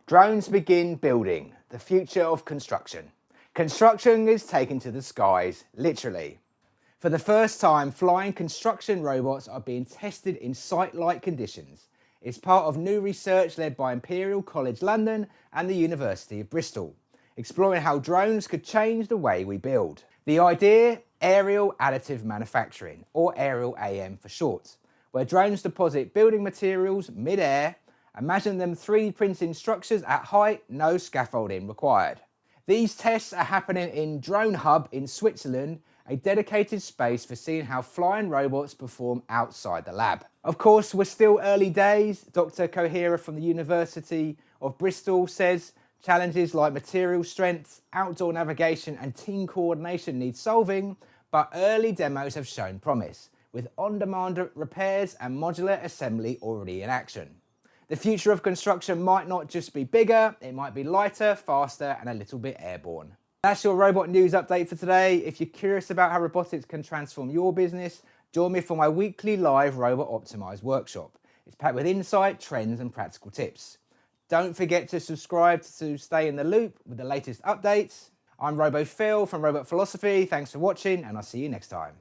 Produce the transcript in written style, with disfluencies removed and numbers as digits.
Drones begin building, the future of construction. Construction is taken to the skies, literally. For the first time, flying construction robots are being tested in site-like conditions. It's part of new research led by Imperial College London and the University of Bristol, exploring how drones could change the way we build. The idea? Aerial Additive Manufacturing, or Aerial AM for short, where drones deposit building materials mid-air. Imagine them 3D printing structures at height, no scaffolding required. These tests are happening in DroneHub in Switzerland, a dedicated space for seeing how flying robots perform outside the lab. Of course, we're still early days. Dr. Kohira from the University of Bristol says challenges like material strength, outdoor navigation and team coordination need solving, but early demos have shown promise, with on-demand repairs and modular assembly already in action. The future of construction might not just be bigger, it might be lighter, faster and a little bit airborne. That's your robot news update for today. If you're curious about how robotics can transform your business, join me for my weekly live Robot Optimised workshop. It's packed with insight, trends and practical tips. Don't forget to subscribe to stay in the loop with the latest updates. I'm Robophil from Robot Philosophy. Thanks for watching and I'll see you next time.